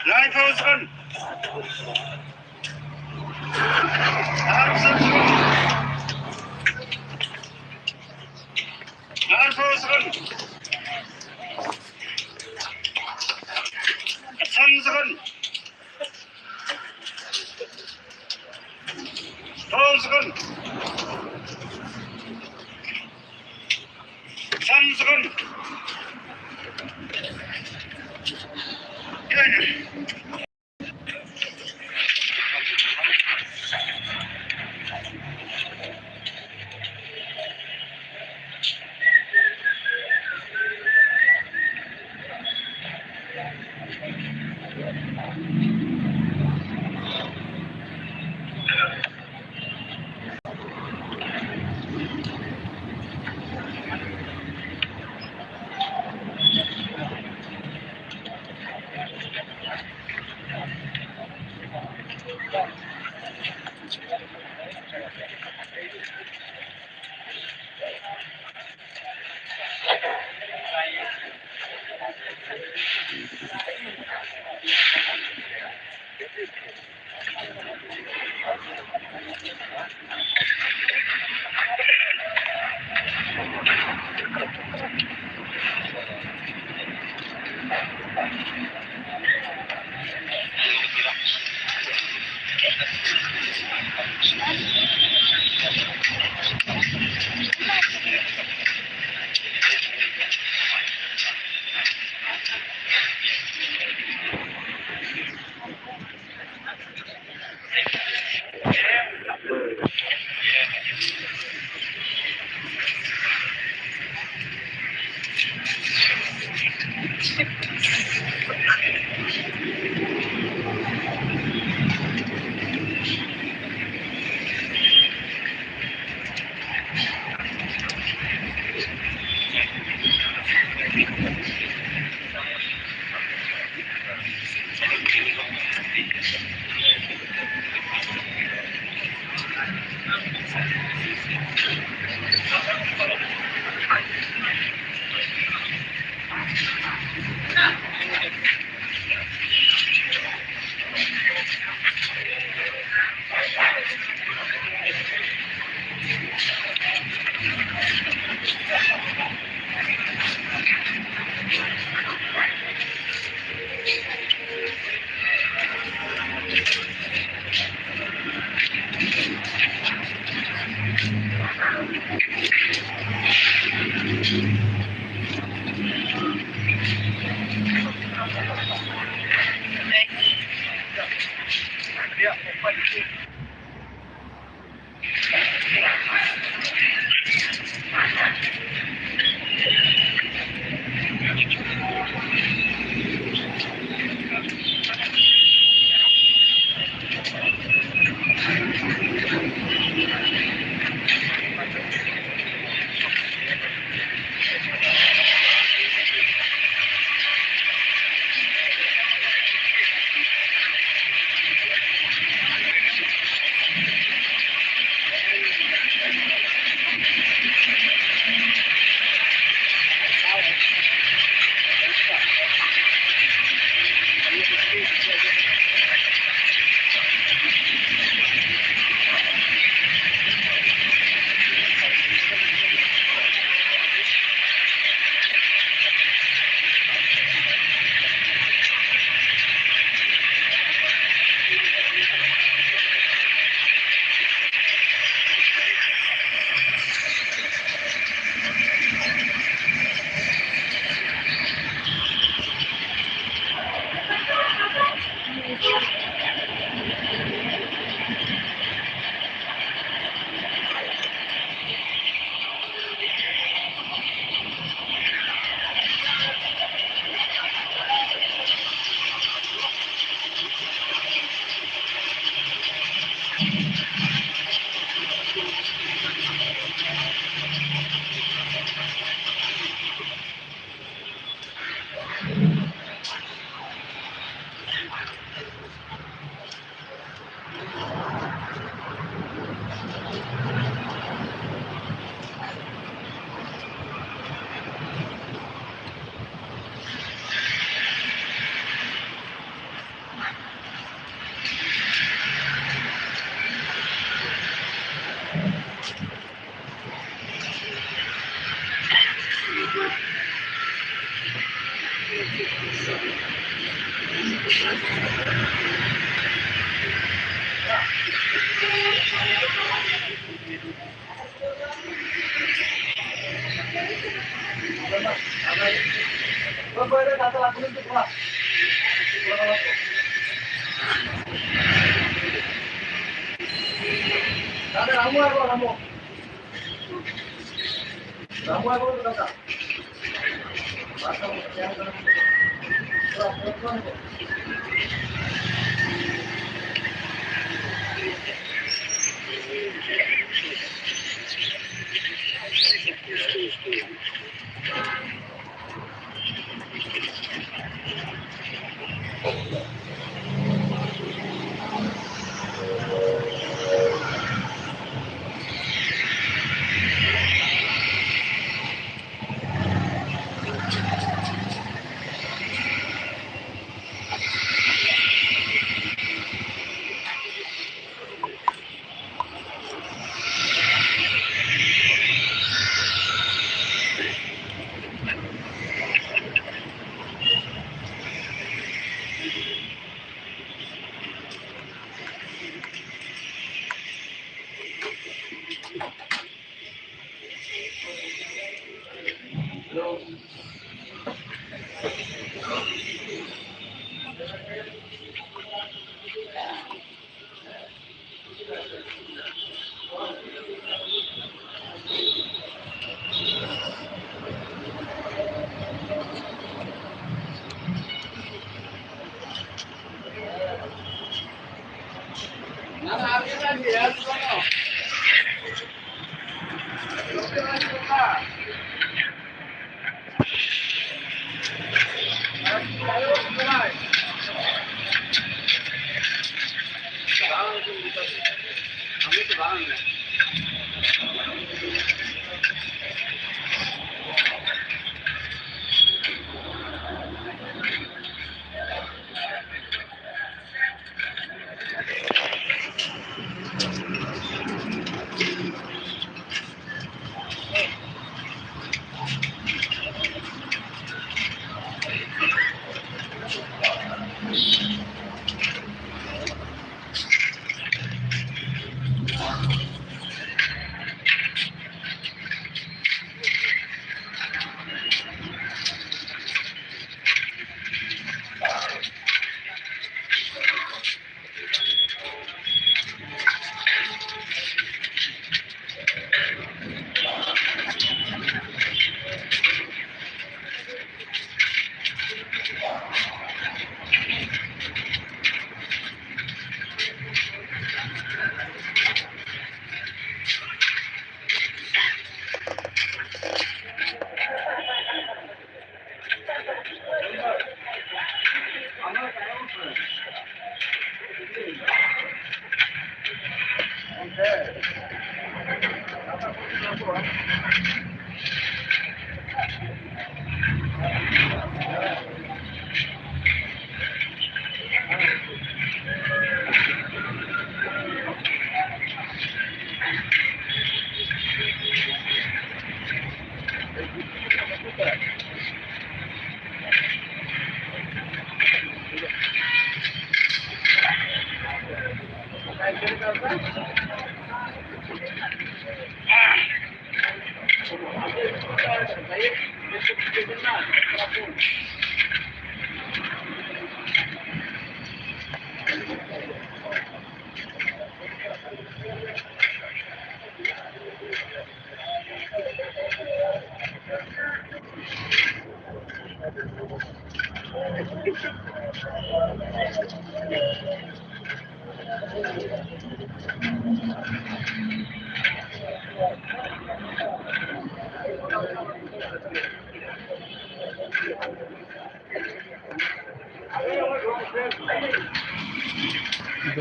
9,000.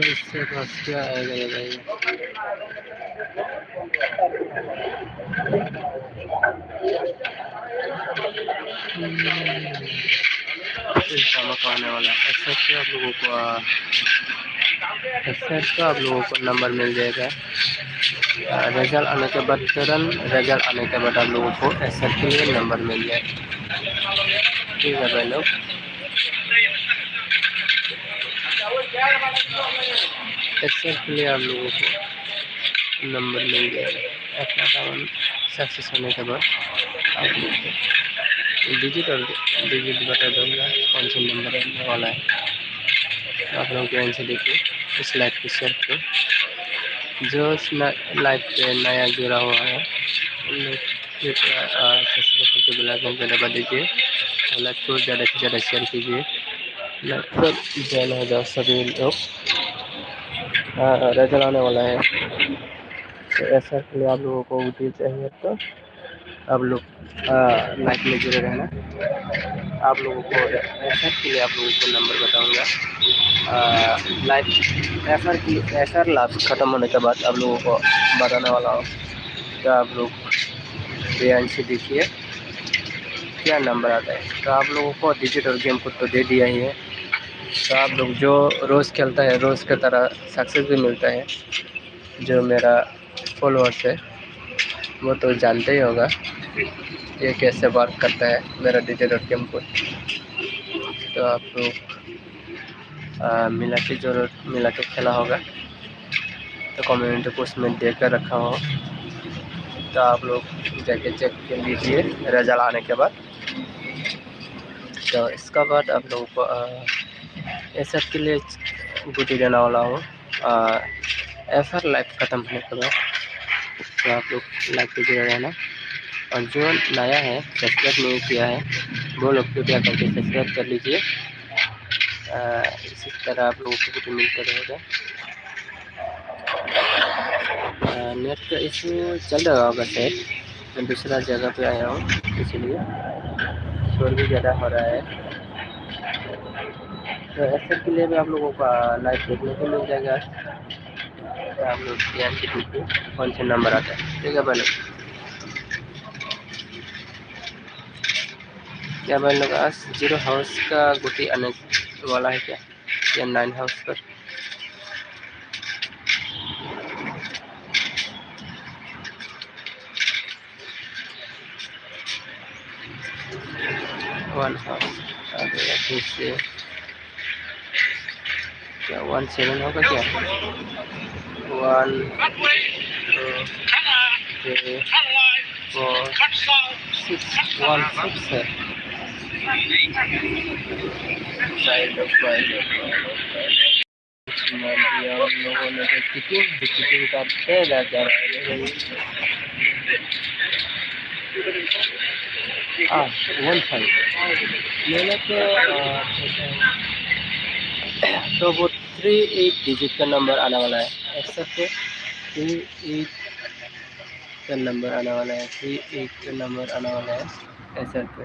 इसके पास क्या आएगा भाई? आने वाला ऐसा तो आप लोगों को आप लोगों को नंबर मिल जाएगा। रिजल्ट आने के बाद तुरंत रिजल्ट आने के बाद आप लोगों को ऐसा के लिए नंबर मिल जाएगा। ठीक है भाई लोग, ऐसा के लिए आप लोगों को नंबर मिल जाएगा। ऐसा काम सक्सेस होने के बाद आप लोगों को डिजिट बता दूँगा कौन सा नंबर आने वाला है। आप लोग ध्यान से देखिए इस लाइव के शेयर को। जो लाइव पे नया जुड़ा हुआ है उन लोग सब्सक्राइब करके बेल आइकन पे दबा दीजिए और लाइव को ज़्यादा से ज़्यादा शेयर कीजिए। लाइव पर ज्वाइन हो जाओ सभी लोग। रिजल्ट आने वाला है, तो ऐसा के लिए आप लोगों को वीडियो चाहिए तो आप लोग लाइव में जुड़े रहना। आप लोगों को ऐसा के लिए आप लोगों को नंबर बताऊँगा। लाइव एफआर लाभ ख़त्म होने के बाद आप लोगों को बताने वाला हूँ। तो आप लोग ध्यान से देखिए क्या नंबर आता है। तो आप लोगों को डिजिटल गेम को तो दे दिया ही है, तो आप लोग जो रोज़ खेलता है रोज़ की तरह सक्सेस भी मिलता है। जो मेरा फॉलोअर्स है वो तो जानते ही होगा ये कैसे वर्क करता है मेरा डिजिटल गेम को। तो आप लोग मिला के खेला होगा, तो कम्युनिटी पोस्ट में दे कर रखा हो, तो आप लोग जाके चेक कर लीजिए रिजल्ट आने के बाद। तो इसका बाद आप लोगों को ऐसा के लिए गुटी देने वाला हूँ एफआर लाइव ख़त्म होने के बाद। तो आप लोग लाइव पे जुड़े रहना, और जो नया है सब्सक्राइब नहीं किया है वो लोग कृपया करके सब्सक्राइब कर लीजिए। इसी तरह आप लोगों को गुटी मिलता रहेगा। नेट का इशू चल रहा होगा शायद, मैं दूसरा जगह पे आया हूँ इसलिए शोर भी ज़्यादा हो रहा है। तो ऐसे के लिए भी आप लोगों का लाइव देखने को मिल जाएगा। तो आप लोग ध्यान से देखिए कौन सा नंबर आता है। ठीक है भाई लोग, क्या भाई लोग आज 0 हाउस का गुटी आने वाला है क्या, या 9 हाउस पर? वन हाउस फिर से क्या 17 होगा क्या? 1 2 3 4 6 1 6 है। लोगों ने तो चिटिंग करते जा रहा है। 1 5 मैंने तो वो 3 8 डिजिट का नंबर आने वाला है। ऐसा तो 3 8 का नंबर आने वाला है, 3 8 का नंबर आने वाला है ऐसा पे।